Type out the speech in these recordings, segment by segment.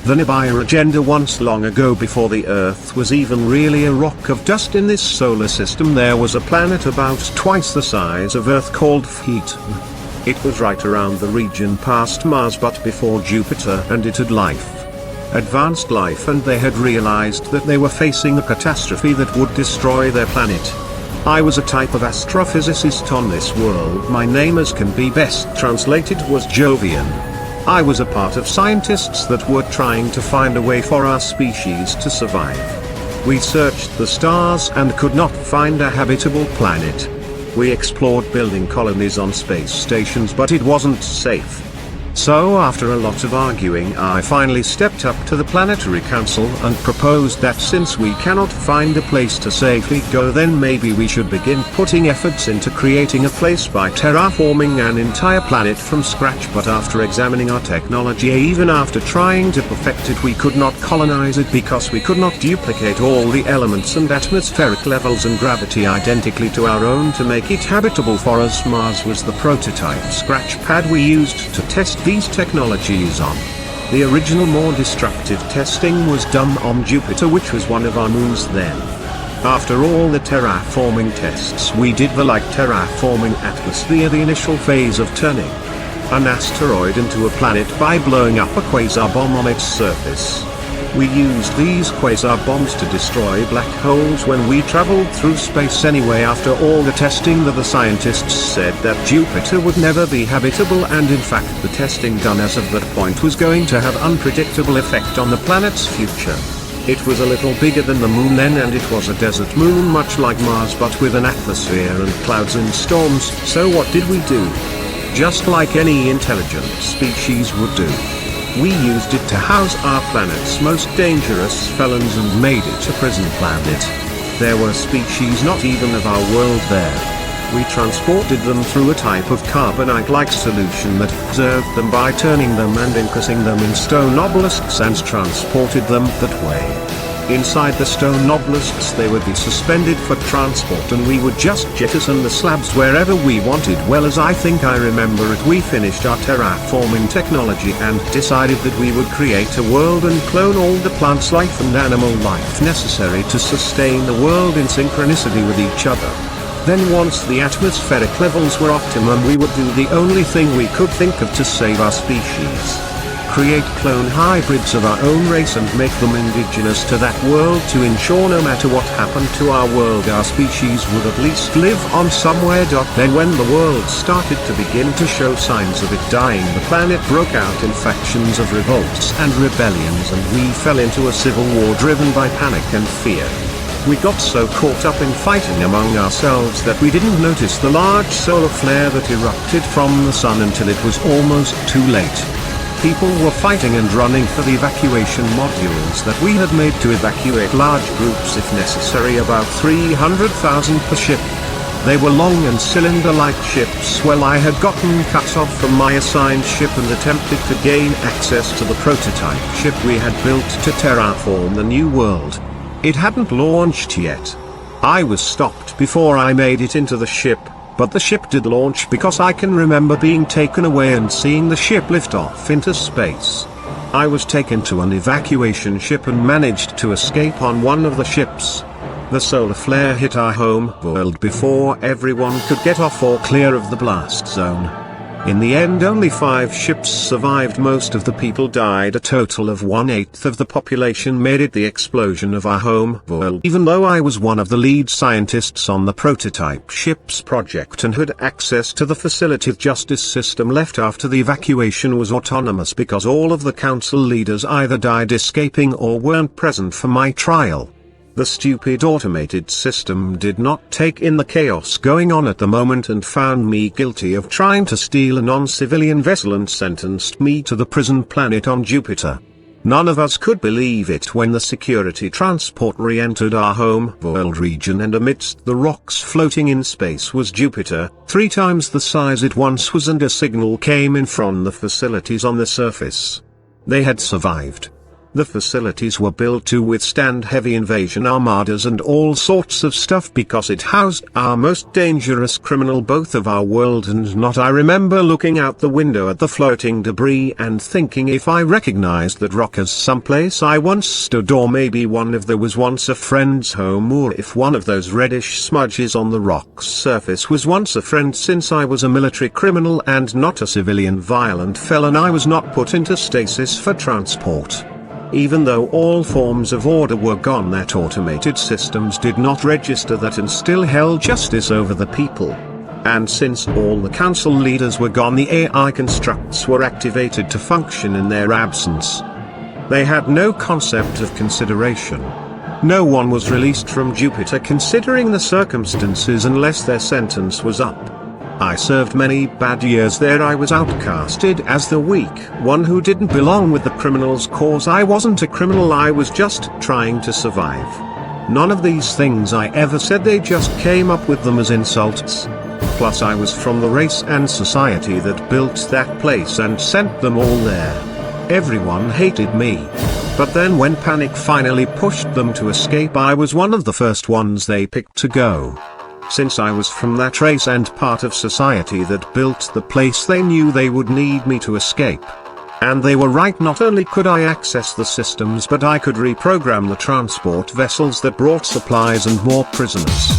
The Nibiru agenda. Once long ago, before the Earth was even really a rock of dust in this solar system, there was a planet about twice the size of Earth called Phaeton. It was right around the region past Mars but before Jupiter, and it had life. Advanced life, and they had realized that they were facing a catastrophe that would destroy their planet. I was a type of astrophysicist on this world. My name, as can be best translated, was Jovian. I was a part of scientists that were trying to find a way for our species to survive. We searched the stars and could not find a habitable planet. We explored building colonies on space stations, but it wasn't safe. So after a lot of arguing, I finally stepped up to the Planetary Council and proposed that since we cannot find a place to safely go, then maybe we should begin putting efforts into creating a place by terraforming an entire planet from scratch. But after examining our technology, even after trying to perfect it, we could not colonize it because we could not duplicate all the elements and atmospheric levels and gravity identically to our own to make it habitable for us. Mars was the prototype scratch pad we used to test these technologies on. The original, more destructive testing was done on Jupiter, which was one of our moons then. After all the terraforming tests we did, the terraforming atmosphere, the initial phase of turning an asteroid into a planet by blowing up a quasar bomb on its surface. We used these quasar bombs to destroy black holes when we traveled through space anyway. After all the testing, the scientists said that Jupiter would never be habitable, and in fact the testing done as of that point was going to have unpredictable effect on the planet's future. It was a little bigger than the moon then, and it was a desert moon much like Mars but with an atmosphere and clouds and storms. So what did we do? Just like any intelligent species would do. We used it to house our planet's most dangerous felons and made it a prison planet. There were species not even of our world there. We transported them through a type of carbonite-like solution that preserved them by turning them and encasing them in stone obelisks and transported them that way. Inside the stone obelisks they would be suspended for transport, and we would just jettison the slabs wherever we wanted. Well, as I think I remember it, we finished our terraforming technology and decided that we would create a world and clone all the plants life and animal life necessary to sustain the world in synchronicity with each other. Then once the atmospheric levels were optimum, we would do the only thing we could think of to save our species. Create clone hybrids of our own race and make them indigenous to that world to ensure no matter what happened to our world, our species would at least live on somewhere. Then when the world started to begin to show signs of it dying, the planet broke out in factions of revolts and rebellions, and we fell into a civil war driven by panic and fear. We got so caught up in fighting among ourselves that we didn't notice the large solar flare that erupted from the sun until it was almost too late. People were fighting and running for the evacuation modules that we had made to evacuate large groups if necessary, about 300,000 per ship. They were long and cylinder-like ships. Well, I had gotten cut off from my assigned ship and attempted to gain access to the prototype ship we had built to terraform the new world. It hadn't launched yet. I was stopped before I made it into the ship. But the ship did launch, because I can remember being taken away and seeing the ship lift off into space. I was taken to an evacuation ship and managed to escape on one of the ships. The solar flare hit our home world before everyone could get off or clear of the blast zone. In the end, only 5 ships survived. Most of the people died. A total of 1/8 of the population made it. The explosion of our home world. Even though I was one of the lead scientists on the prototype ships project and had access to the facility, the justice system left after the evacuation was autonomous because all of the council leaders either died escaping or weren't present for my trial. The stupid automated system did not take in the chaos going on at the moment and found me guilty of trying to steal a non-civilian vessel and sentenced me to the prison planet on Jupiter. None of us could believe it when the security transport re-entered our home world region, and amidst the rocks floating in space was Jupiter, 3 times the size it once was, and a signal came in from the facilities on the surface. They had survived. The facilities were built to withstand heavy invasion armadas and all sorts of stuff because it housed our most dangerous criminal both of our world and not. I remember looking out the window at the floating debris and thinking if I recognized that rock as someplace I once stood, or maybe if there was once a friend's home, or if one of those reddish smudges on the rock's surface was once a friend. Since I was a military criminal and not a civilian violent felon, I was not put into stasis for transport. Even though all forms of order were gone, that automated systems did not register that and still held justice over the people. And since all the council leaders were gone, the AI constructs were activated to function in their absence. They had no concept of consideration. No one was released from Jupiter considering the circumstances unless their sentence was up. I served many bad years there. I was outcasted as the weak one who didn't belong with the criminals' cause. I wasn't a criminal, I was just trying to survive. None of these things I ever said, they just came up with them as insults. Plus I was from the race and society that built that place and sent them all there. Everyone hated me. But then when panic finally pushed them to escape, I was one of the first ones they picked to go. Since I was from that race and part of society that built the place, they knew they would need me to escape. And they were right. Not only could I access the systems, but I could reprogram the transport vessels that brought supplies and more prisoners.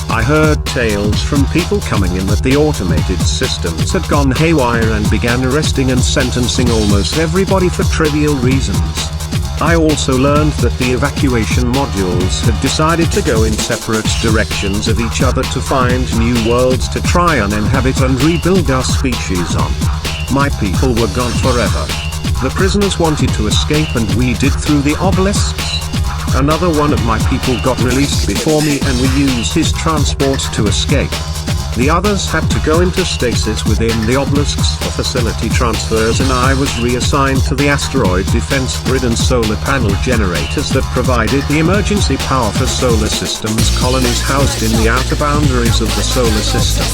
I heard tales from people coming in that the automated systems had gone haywire and began arresting and sentencing almost everybody for trivial reasons. I also learned that the evacuation modules had decided to go in separate directions of each other to find new worlds to try and inhabit and rebuild our species on. My people were gone forever. The prisoners wanted to escape and we did through the obelisks. Another one of my people got released before me and we used his transport to escape. The others had to go into stasis within the obelisks for facility transfers, and I was reassigned to the asteroid defense grid and solar panel generators that provided the emergency power for solar systems colonies housed in the outer boundaries of the solar system.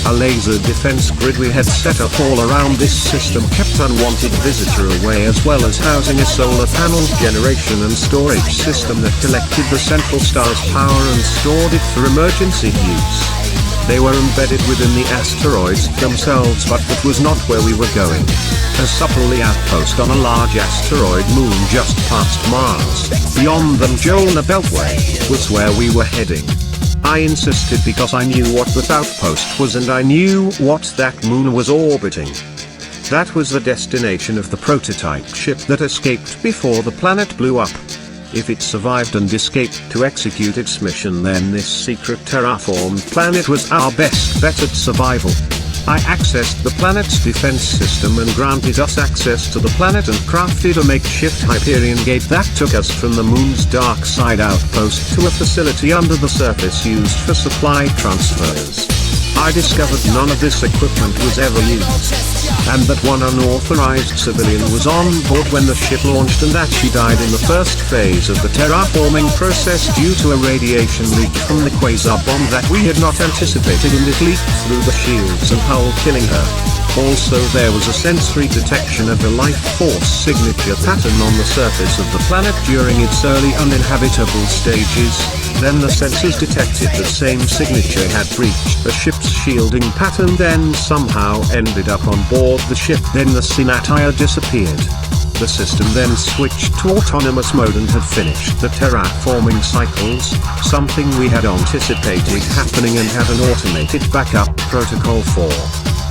A laser defense grid we had set up all around this system kept unwanted visitor away, as well as housing a solar panel generation and storage system that collected the central star's power and stored it for emergency use. They were embedded within the asteroids themselves, but that was not where we were going. A subtly outpost on a large asteroid moon just past Mars, beyond the Mjolnir beltway, was where we were heading. I insisted because I knew what that outpost was and I knew what that moon was orbiting. That was the destination of the prototype ship that escaped before the planet blew up. If it survived and escaped to execute its mission, then this secret terraformed planet was our best bet at survival. I accessed the planet's defense system and granted us access to the planet and crafted a makeshift Hyperion gate that took us from the moon's dark side outpost to a facility under the surface used for supply transfers. I discovered none of this equipment was ever used, and that one unauthorized civilian was on board when the ship launched, and that she died in the first phase of the terraforming process due to a radiation leak from the quasar bomb that we had not anticipated, and it leaked through the shields and hull, killing her. Also, there was a sensory detection of the life force signature pattern on the surface of the planet during its early uninhabitable stages. Then the sensors detected the same signature had breached the ship's shielding pattern, then somehow ended up on board the ship. Then the signature disappeared. The system then switched to autonomous mode and had finished the terraforming cycles, something we had anticipated happening and had an automated backup protocol for.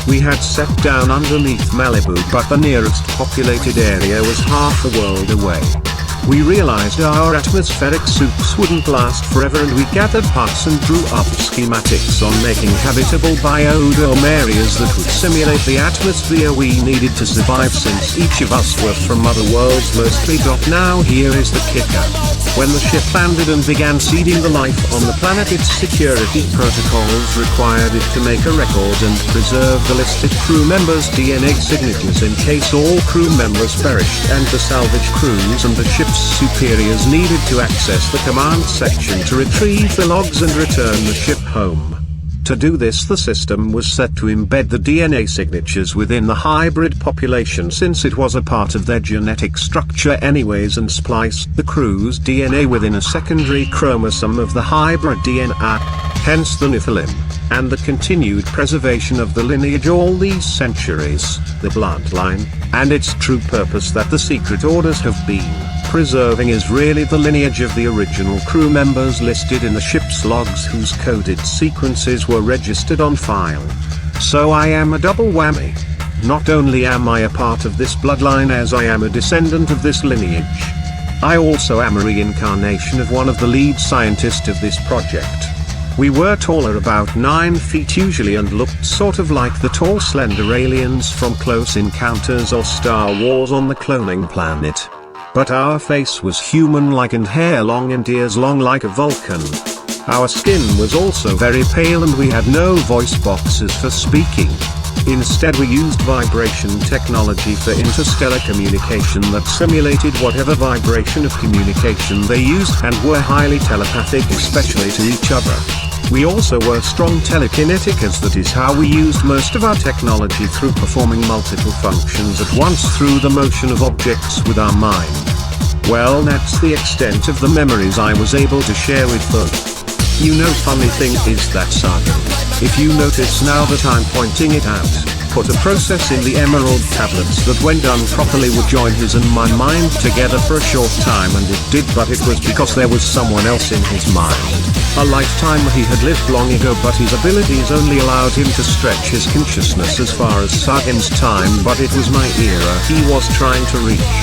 We had set down underneath Malibu, but the nearest populated area was half a world away. We realized our atmospheric suits wouldn't last forever, and we gathered parts and drew up schematics on making habitable biodome areas that would simulate the atmosphere we needed to survive, since each of us were from other worlds mostly. Now here is the kicker. When the ship landed and began seeding the life on the planet, its security protocols required it to make a record and preserve the listed crew members' DNA signatures in case all crew members perished, and the salvage crews and the ship's superiors needed to access the command section to retrieve the logs and return the ship home. To do this, the system was set to embed the DNA signatures within the hybrid population, since it was a part of their genetic structure anyways, and splice the crew's DNA within a secondary chromosome of the hybrid DNA, hence the Nephilim, and the continued preservation of the lineage all these centuries, the bloodline, and its true purpose that the secret orders have been preserving is really the lineage of the original crew members listed in the ship's logs, whose coded sequences were registered on file. So I am a double whammy. Not only am I a part of this bloodline, as I am a descendant of this lineage, I also am a reincarnation of one of the lead scientists of this project. We were taller, about 9 feet usually, and looked sort of like the tall slender aliens from Close Encounters or Star Wars on the cloning planet. But our face was human-like and hair long and ears long like a Vulcan. Our skin was also very pale, and we had no voice boxes for speaking. Instead, we used vibration technology for interstellar communication that simulated whatever vibration of communication they used, and were highly telepathic, especially to each other. We also were strong telekinetic, as that is how we used most of our technology, through performing multiple functions at once through the motion of objects with our mind. Well, that's the extent of the memories I was able to share with them. You know, funny thing is that Saga, if you notice now that I'm pointing it out, put a process in the emerald tablets that, when done properly, would join his and my mind together for a short time, and it did, but it was because there was someone else in his mind. A lifetime he had lived long ago, but his abilities only allowed him to stretch his consciousness as far as Sagan's time, but it was my era he was trying to reach.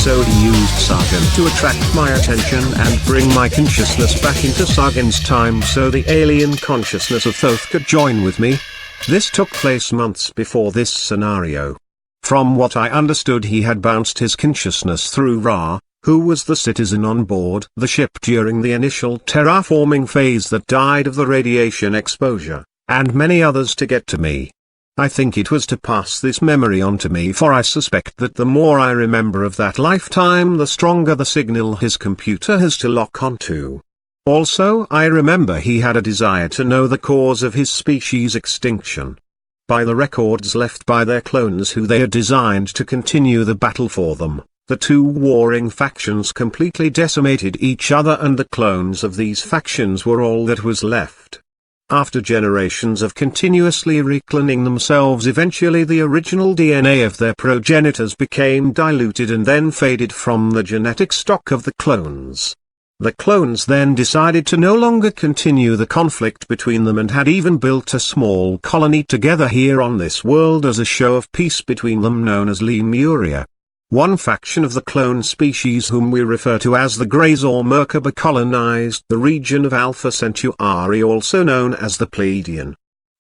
So he used Sagan to attract my attention and bring my consciousness back into Sagan's time, so the alien consciousness of Thoth could join with me. This took place months before this scenario. From what I understood, he had bounced his consciousness through Ra, who was the citizen on board the ship during the initial terraforming phase that died of the radiation exposure, and many others to get to me. I think it was to pass this memory on to me, for I suspect that the more I remember of that lifetime, the stronger the signal his computer has to lock onto. Also, I remember he had a desire to know the cause of his species' extinction. By the records left by their clones who they had designed to continue the battle for them, the two warring factions completely decimated each other, and the clones of these factions were all that was left. After generations of continuously recloning themselves, eventually the original DNA of their progenitors became diluted and then faded from the genetic stock of the clones. The clones then decided to no longer continue the conflict between them, and had even built a small colony together here on this world as a show of peace between them, known as Lemuria. One faction of the clone species, whom we refer to as the Greys or Merkaba, colonized the region of Alpha Centauri, also known as the Pleiadian.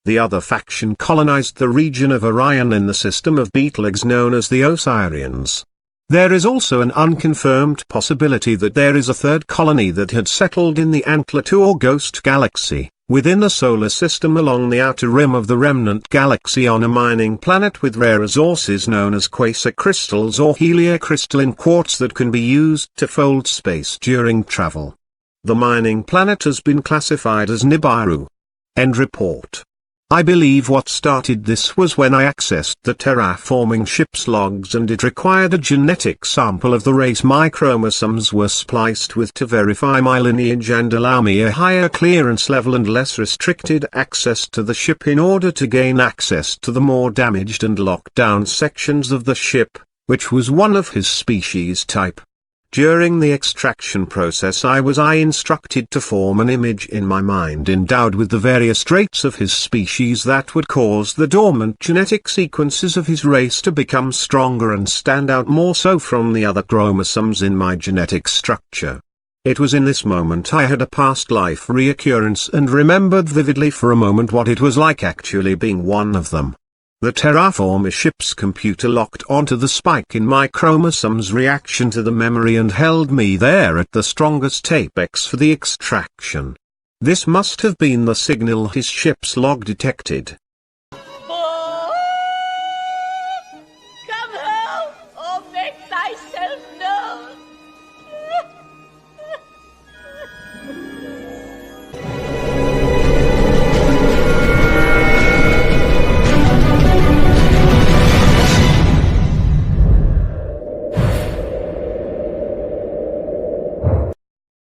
The other faction colonized the region of Orion in the system of Betelgeuse, known as the Osirians. There is also an unconfirmed possibility that there is a third colony that had settled in the Antler II or Ghost Galaxy, within the solar system along the outer rim of the remnant galaxy, on a mining planet with rare resources known as Quasicrystals or heliocrystalline quartz that can be used to fold space during travel. The mining planet has been classified as Nibiru. End report. I believe what started this was when I accessed the terraforming ship's logs, and it required a genetic sample of the race my chromosomes were spliced with to verify my lineage and allow me a higher clearance level and less restricted access to the ship in order to gain access to the more damaged and locked down sections of the ship, which was one of his species type. During the extraction process I was instructed to form an image in my mind endowed with the various traits of his species that would cause the dormant genetic sequences of his race to become stronger and stand out more so from the other chromosomes in my genetic structure. It was in this moment I had a past life reoccurrence and remembered vividly for a moment what it was like actually being one of them. The terraformer ship's computer locked onto the spike in my chromosomes' reaction to the memory and held me there at the strongest apex for the extraction. This must have been the signal his ship's log detected.